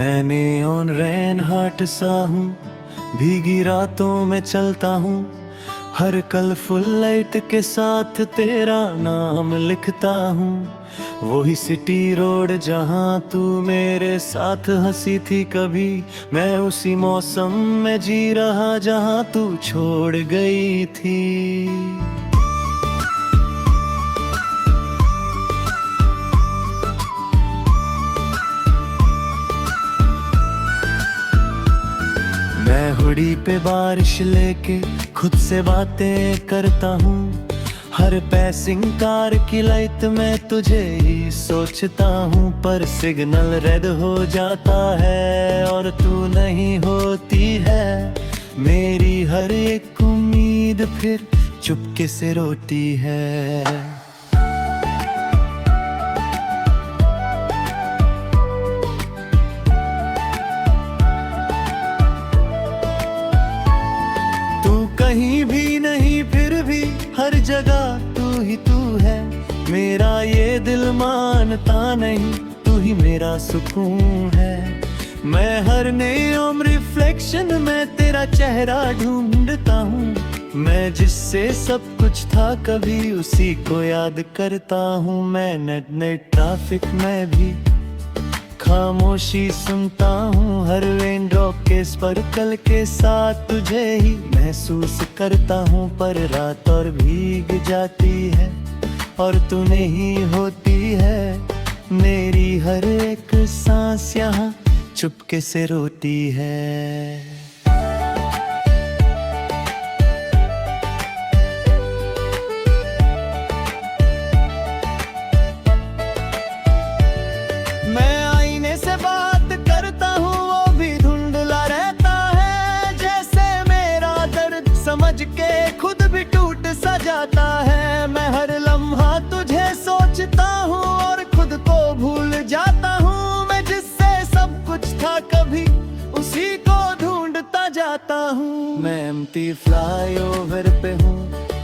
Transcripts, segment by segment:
मैंने on rain heart सा हूँ, भीगी रातों में चलता हूँ, हर कलरफुल लाइट के साथ तेरा नाम लिखता हूँ। वही सिटी रोड जहाँ तू मेरे साथ हंसी थी कभी, मैं उसी मौसम में जी रहा जहाँ तू छोड़ गई थी। मैं हुडी पे बारिश लेके खुद से बातें करता हूँ, हर पैसिंग कार की लाइट में तुझे ही सोचता हूँ। पर सिग्नल रेड हो जाता है और तू नहीं होती है, मेरी हर एक उम्मीद फिर चुपके से रोती है। कहीं भी नहीं फिर भी हर जगह तू ही तू है, मेरा ये दिल मानता नहीं, तू ही मेरा सुकून है। मैं हर नए रिफ्लेक्शन में तेरा चेहरा ढूंढता हूँ, मैं जिससे सब कुछ था कभी उसी को याद करता हूँ। मैं नेट ट्रैफिक में भी खामोशी सुनता हूँ, हर रेन ड्रॉप के स्पर्कल के साथ तुझे ही महसूस करता हूँ। पर रात और भीग जाती है और तू नहीं होती है, मेरी हर एक सांस यहाँ चुपके से रोती है। समझ के खुद भी टूट सा जाता है, मैं हर लम्हा तुझे सोचता हूँ और खुद को भूल जाता हूँ। मैं जिससे सब कुछ था कभी उसी को ढूंढता जाता हूँ। मैं एम्प्टी फ्लाईओवर पे हूँ,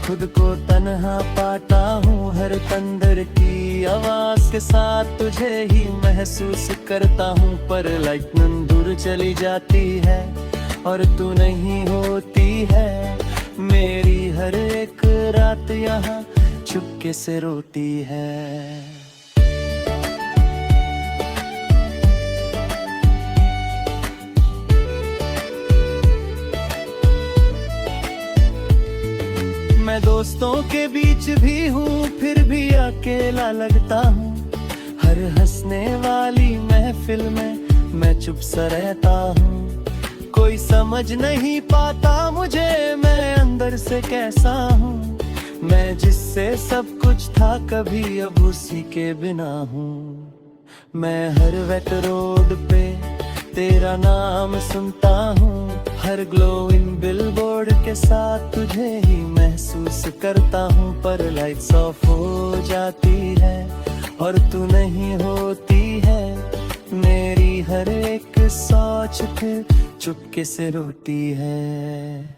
खुद को तन्हा पाता हूँ, हर तंदर की आवाज के साथ तुझे ही महसूस करता हूँ। पर लाइटनिंग दूर चली जाती है और तू नहीं होती है, मेरी हर एक रात यहाँ चुपके से रोती है। मैं दोस्तों के बीच भी हूँ फिर भी अकेला लगता हूँ, हर हंसने वाली महफिल में मैं चुप सा रहता हूँ। कोई समझ नहीं पाता मुझे मैं अंदर से कैसा हूँ, मैं जिससे सब कुछ था कभी अब उसी के बिना हूँ। मैं हर वेट रोड पे तेरा नाम सुनता हूँ, हर ग्लोइंग बिलबोर्ड के साथ तुझे ही महसूस करता हूँ। पर लाइट्स ऑफ हो जाती है और तू नहीं होती है, मेरी हर एक सोच फिर चुपके से रोती है।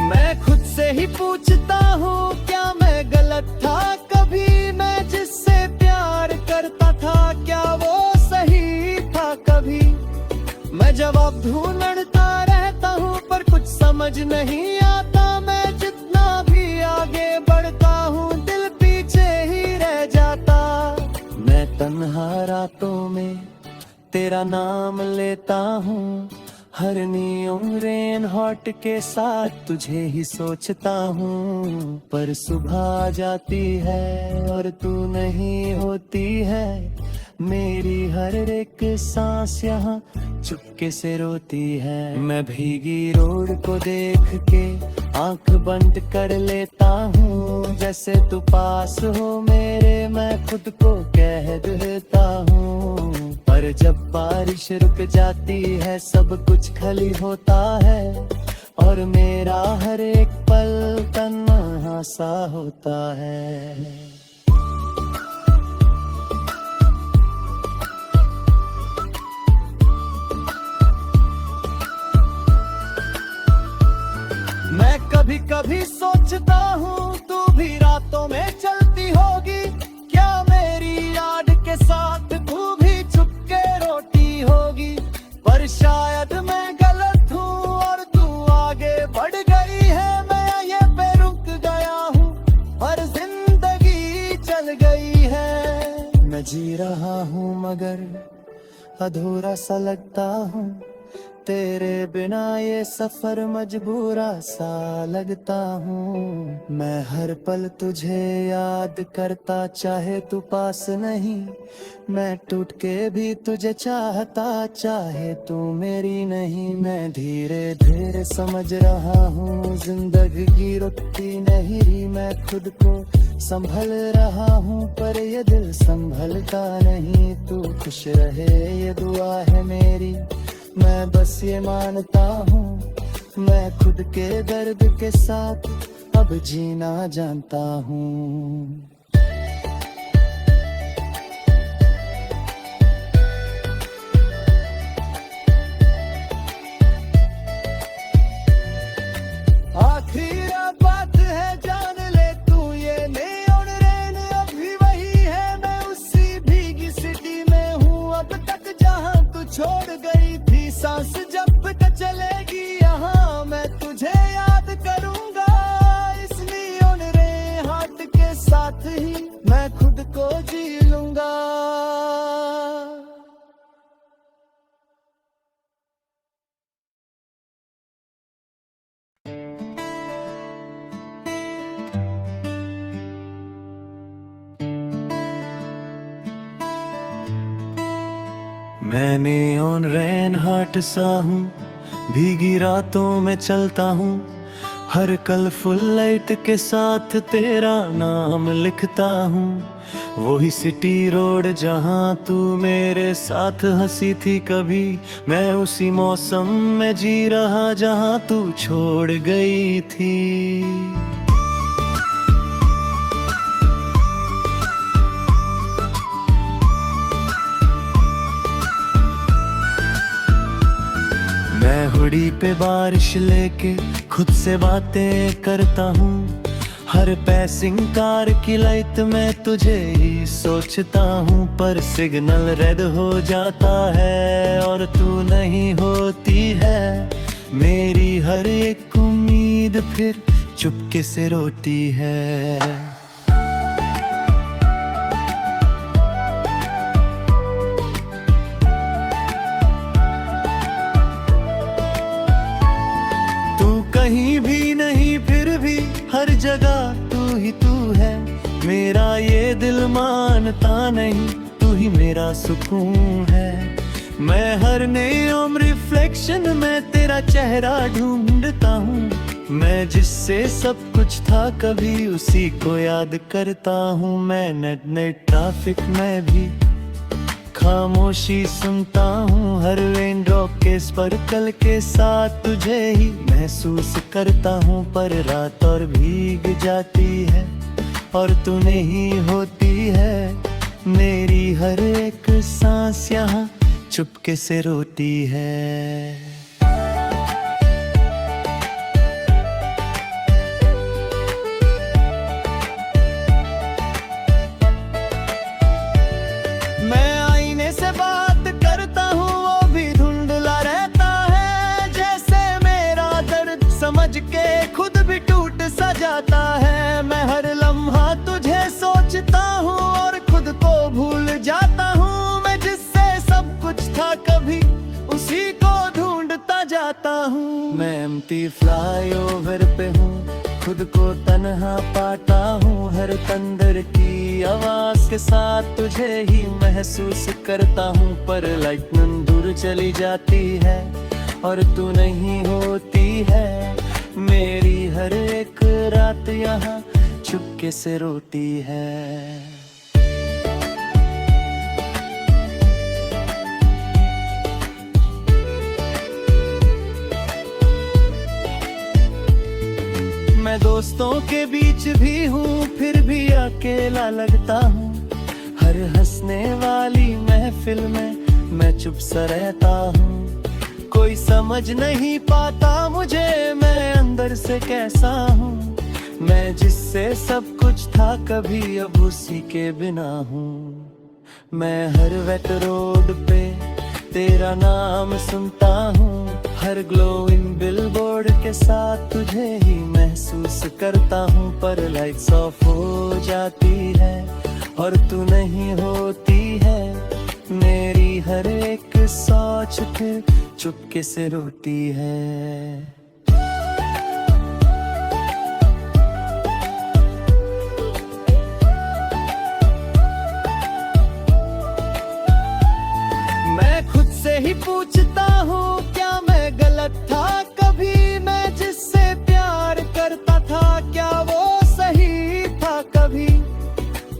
मैं खुद से ही पूछता हूँ क्या मैं गलत था कभी, मैं जिससे प्यार करता था क्या वो सही था कभी। मैं जवाब ढूंढता रहता हूँ पर कुछ समझ नहीं आता, मैं जितना भी आगे बढ़ता हूँ दिल पीछे ही रह जाता। मैं तन्हा रातों में तेरा नाम लेता हूँ, हर नियम रेन हॉट के साथ तुझे ही सोचता हूँ। पर सुबह आ जाती है और तू नहीं होती है, मेरी हर एक सांस यहाँ चुपके से रोती है। मैं भीगी रोड को देख के आंख बंद कर लेता हूँ, जैसे तू पास हो मेरे मैं खुद को कह देता हूँ। पर जब बारिश रुक जाती है सब कुछ खाली होता है और मेरा हर एक पल तन्हा सा होता है। मैं कभी है। मैं जी रहा हूँ मगर अधूरा सा लगता हूँ, तेरे बिना ये सफर मजबूरा सा लगता हूँ। मैं हर पल तुझे याद करता, चाहे तू पास नहीं, मैं टूट के भी तुझे चाहता, चाहे तू मेरी नहीं। मैं धीरे धीरे समझ रहा हूँ जिंदगी रुकती नहीं, मैं खुद को संभल रहा हूँ पर ये दिल संभलता नहीं। तू खुश रहे ये दुआ है मेरी, मैं बस ये मानता हूँ, मैं खुद के दर्द के साथ अब जीना जानता हूँ। आखिरी बात है जान ले तू, ये neon rain अभी वही है, मैं उसी भीगी सिटी में हूँ अब तक जहाँ तू छोड़ गई थी। सांस जब तक चलेगी यहाँ मैं तुझे याद करूँगा, इस neon rain हार्ट के साथ ही मैं खुद को जी लूँगा। मैं neon rain हार्ट सा हूँ, भीगी रातों में चलता हूँ, हर कलरफुल लाइट के साथ तेरा नाम लिखता हूँ। वही सिटी रोड जहाँ तू मेरे साथ हंसी थी कभी, मैं उसी मौसम में जी रहा जहाँ तू छोड़ गई थी। मैं हुडी पे बारिश लेके खुद से बातें करता हूँ, हर पैसिंग कार की लाइट में तुझे ही सोचता हूँ। पर सिग्नल रेड हो जाता है और तू नहीं होती है, मेरी हर एक उम्मीद फिर चुपके से रोती है। कहीं भी नहीं फिर भी हर जगह तू ही तू है, मेरा ये दिल मानता नहीं, तू ही मेरा सुकून है। मैं हर neon रिफ्लेक्शन में तेरा चेहरा ढूंढता हूँ, मैं जिससे सब कुछ था कभी उसी को याद करता हूँ। मैं नेट ट्रैफिक में भी खामोशी सुनता हूँ, हर रेन ड्रॉप के स्पर्कल के साथ तुझे ही महसूस करता हूँ। पर रात और भीग जाती है और तू नहीं होती है, मेरी हर एक सांस यहाँ चुपके से रोती है। के खुद भी टूट सा जाता है, मैं हर लम्हा तुझे सोचता हूँ और खुद को भूल जाता हूँ। मैं जिससे सब कुछ था कभी उसी को ढूंढता जाता हूँ। मैं एम्प्टी फ्लाईओवर पे हूँ, खुद को तन्हा पाता हूँ, हर तंदर की आवाज के साथ तुझे ही महसूस करता हूँ। पर लाइटनिंग दूर चली जाती है और तू नहीं होती है, मेरी हर एक रात यहाँ चुपके से रोती है। मैं दोस्तों के बीच भी हूँ फिर भी अकेला लगता हूँ, हर हंसने वाली महफिल में मैं चुप सा रहता हूँ। कोई समझ नहीं पाता मुझे मैं अंदर से कैसा हूँ, मैं जिससे सब कुछ था कभी अब उसी के बिना हूँ। मैं हर वेट रोड पे तेरा नाम सुनता हूँ, हर ग्लोइंग बिलबोर्ड के साथ तुझे ही महसूस करता हूँ। पर लाइट्स ऑफ हो जाती है और तू नहीं होती है मेरी हर एक सोच, फिर चुपके से रोती है। ही पूछता हूँ क्या मैं गलत था कभी, मैं जिससे प्यार करता था क्या वो सही था कभी।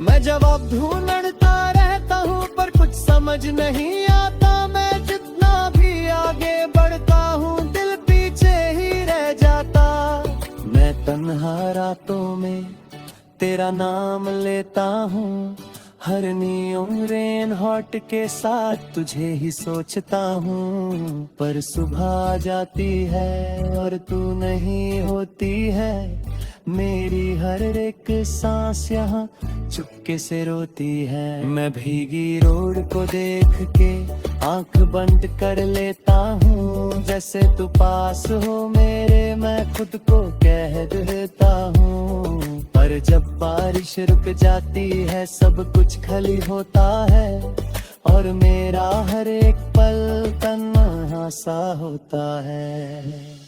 मैं जवाब ढूंढता रहता हूँ पर कुछ समझ नहीं आता, मैं जितना भी आगे बढ़ता हूँ दिल पीछे ही रह जाता। मैं तन्हा रातों में तेरा नाम लेता हूँ, हर नियम रेन हॉट के साथ तुझे ही सोचता हूँ। पर सुबह आ जाती है और तू नहीं होती है, मेरी हर एक सांस यहाँ चुपके से रोती है। मैं भीगी रोड को देख के आंख बंद कर लेता हूँ, जैसे तू पास हो मेरे मैं खुद को कह देता हूँ। पर जब बारिश रुक जाती है सब कुछ खाली होता है, और मेरा हर एक पल तन्हा सा होता है।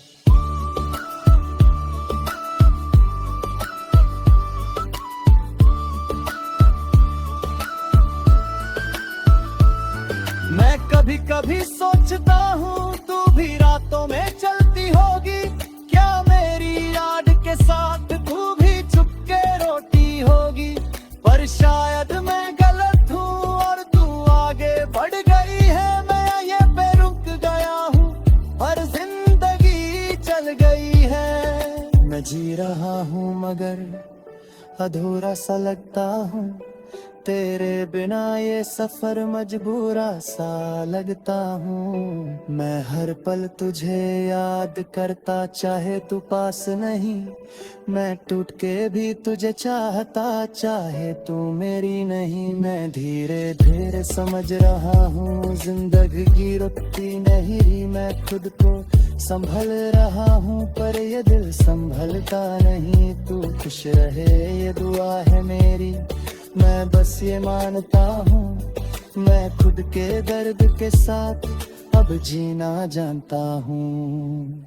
मैं कभी कभी सोचता हूँ तू भी रातों में चलती होगी, क्या मेरी याद के साथ तू भी चुपके रोती होगी। पर शायद मैं गलत हूँ और तू आगे बढ़ गई है, मैं ये पे रुक गया हूँ और जिंदगी चल गई है। मैं जी रहा हूँ मगर अधूरा सा लगता हूँ, तेरे बिना ये सफर मजबूरा सा लगता हूँ। मैं हर पल तुझे याद करता चाहे तू पास नहीं, मैं टूट के भी तुझे चाहता चाहे तू मेरी नहीं। मैं धीरे धीरे समझ रहा हूँ जिंदगी रुकती नहीं, मैं खुद को संभल रहा हूँ पर ये दिल संभलता नहीं। तू खुश रहे ये दुआ है मेरी, मैं बस ये मानता हूँ मैं खुद के दर्द के साथ अब जीना जानता हूँ।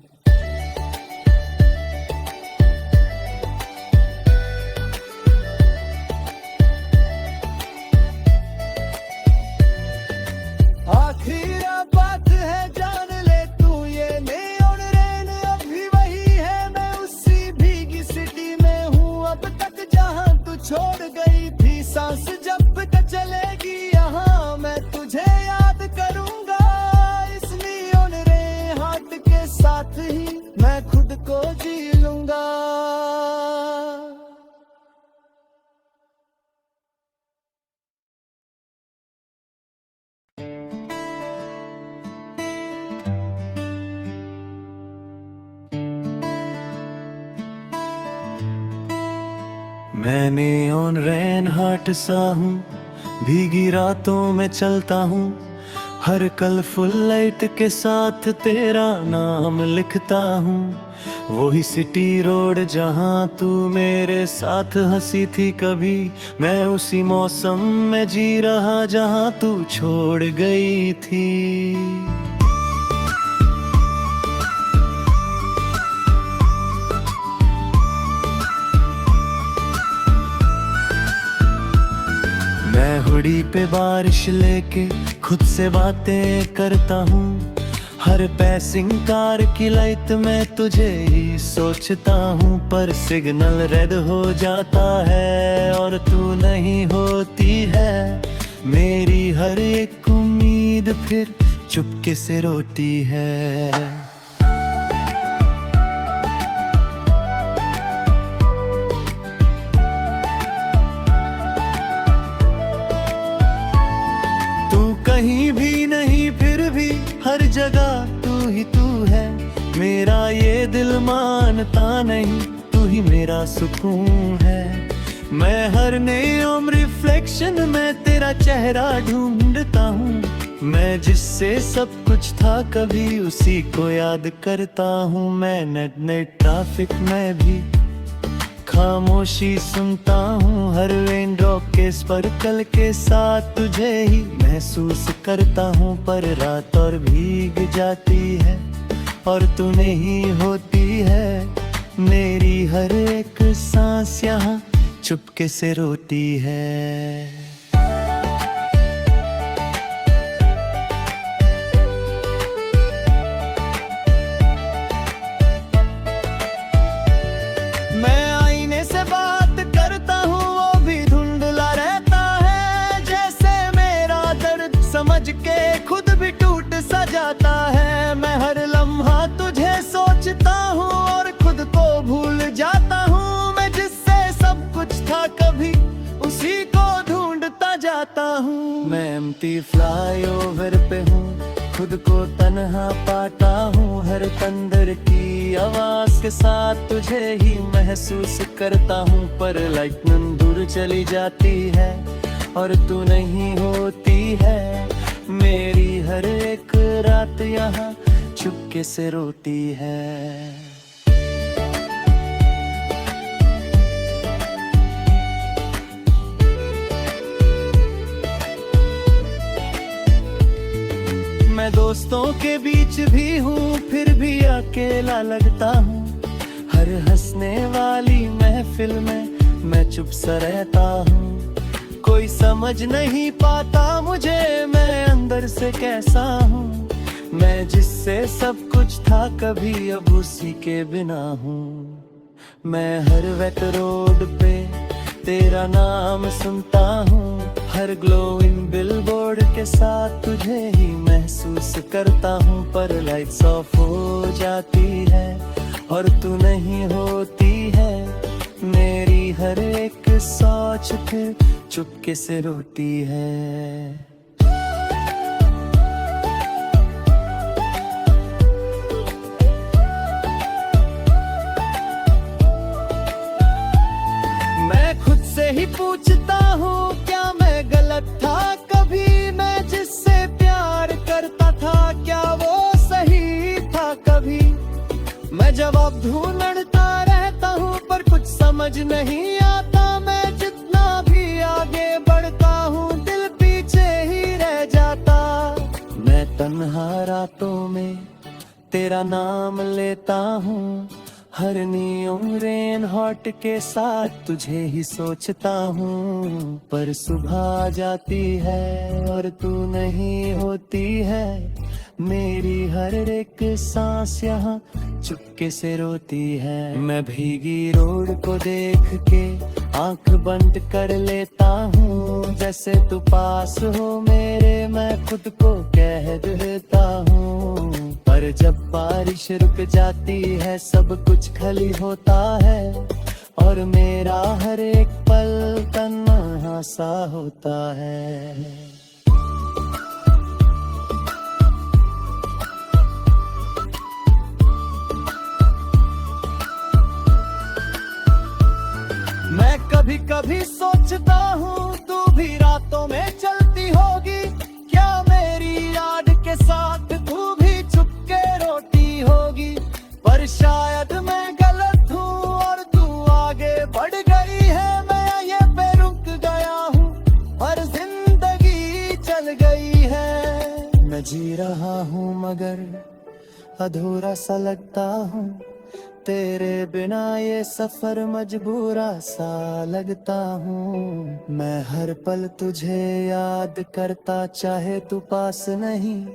आखिरी बात है जान ले तू, ये neon rain अभी वही है, मैं उसी भीगी सिटी में हूँ अब तक जहाँ तू छोड़ गई थी। सांस जब तक चलेगी यहाँ मैं तुझे याद करूंगा, इस neon rain हार्ट के साथ ही मैं खुद को जी लूंगा। मैं neon rain हार्ट सा हूँ, भीगी रातों में चलता हूँ, हर कलरफुल लाइट के साथ तेरा नाम लिखता हूँ। वही सिटी रोड जहाँ तू मेरे साथ हंसी थी कभी, मैं उसी मौसम में जी रहा जहाँ तू छोड़ गई थी। मैं हुडी पे बारिश लेके खुद से बातें करता हूँ, हर पैसिंग कार की लाइट में तुझे ही सोचता हूँ। पर सिग्नल रेड हो जाता है और तू नहीं होती है, मेरी हर एक उम्मीद फिर चुपके से रोती है। कहीं भी नहीं फिर भी हर जगह तू ही तू है, मेरा ये दिल मानता नहीं तू ही मेरा सुकून है। मैं हर neon रिफ्लेक्शन में तेरा चेहरा ढूंढता हूँ, मैं जिससे सब कुछ था कभी उसी को याद करता हूँ। मैं नेट ट्रैफिक में भी खामोशी सुनता हूँ हर रेन ड्रॉप के स्पर्कल के साथ तुझे ही महसूस करता हूँ, पर रात और भीग जाती है और तू नहीं होती है। मेरी हर एक सांस यहाँ चुपके से रोती है। मैं आईने से बात करता हूँ, वो भी धुंधला रहता है, जैसे मेरा दर्द समझ के खुद भी टूट सा जाता है। मैं हर लम्हा तुझे सोचता हूँ और खुद को भूल जाता हूँ। मैं जिससे सब कुछ था कभी उसी को ढूंढता जाता हूँ। मैं एम्प्टी फ्लाईओवर पे हूँ, खुद को तन्हा पाता हूँ। हर तंदर की आवाज के साथ तुझे ही महसूस करता हूँ, पर लाइटनिंग दूर चली जाती है और तू नहीं होती है। मेरी हर एक रात यहाँ चुपके से रोती है। मैं दोस्तों के बीच भी हूँ, फिर भी अकेला लगता हूँ। हर हंसने वाली महफिल में मैं चुप सा रहता हूँ। कोई समझ नहीं पाता मुझे मैं अंदर से कैसा हूँ। मैं जिससे सब कुछ था कभी अब उसी के बिना हूँ। मैं हर वेट रोड पे तेरा नाम सुनता हूँ, हर ग्लोइंग बिलबोर्ड के साथ तुझे ही महसूस करता हूँ, पर लाइट्स ऑफ हो जाती है और तू नहीं होती है। मेरी हर एक सोच फिर चुपके से रोती है। मैं खुद से ही पूछता हूँ क्या मैं गलत था कभी। मैं जिससे प्यार करता था क्या वो सही था कभी। मैं जवाब ढूंढता रहता हूँ पर कुछ समझ नहीं आता। मैं जितना भी आगे बढ़ता हूँ दिल पीछे ही रह जाता। मैं तन्हा रातों में तेरा नाम लेता हूँ, हर नियम रेन हॉट के साथ तुझे ही सोचता हूँ। पर सुबह आ जाती है और तू नहीं होती है। मेरी हर एक सांस यहाँ चुपके से रोती है। मैं भीगी रोड को देख के आंख बंद कर लेता हूँ, जैसे तू पास हो मेरे मैं खुद को कह देता हूँ। पर जब बारिश रुक जाती है सब कुछ खाली होता है और मेरा हर एक पल तन्हा सा होता है। मैं कभी कभी सोचता हूँ तू भी रातों में चलती होगी क्या। मेरी याद के साथ तू भी चुपके रोती होगी, पर शायद मैं गलत हूँ और तू आगे बढ़ गई है। मैं ये पे रुक गया हूँ और जिंदगी चल गई है। मैं जी रहा हूँ मगर अधूरा सा लगता हूँ, तेरे बिना ये सफर मजबूरा सा लगता हूँ। मैं हर पल तुझे याद करता चाहे तू पास नहीं।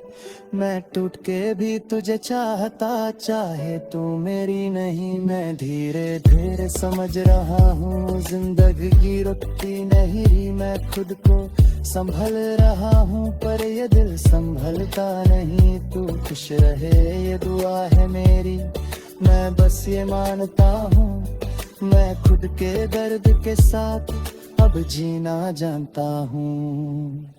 मैं टूट के भी तुझे चाहता चाहे तू मेरी नहीं। मैं धीरे धीरे समझ रहा हूँ जिंदगी रुकती नहीं। मैं खुद को संभल रहा हूँ पर ये दिल संभलता नहीं। तू खुश रहे ये दुआ है मेरी, मैं बस ये मानता हूँ। मैं खुद के दर्द के साथ अब जीना जानता हूँ।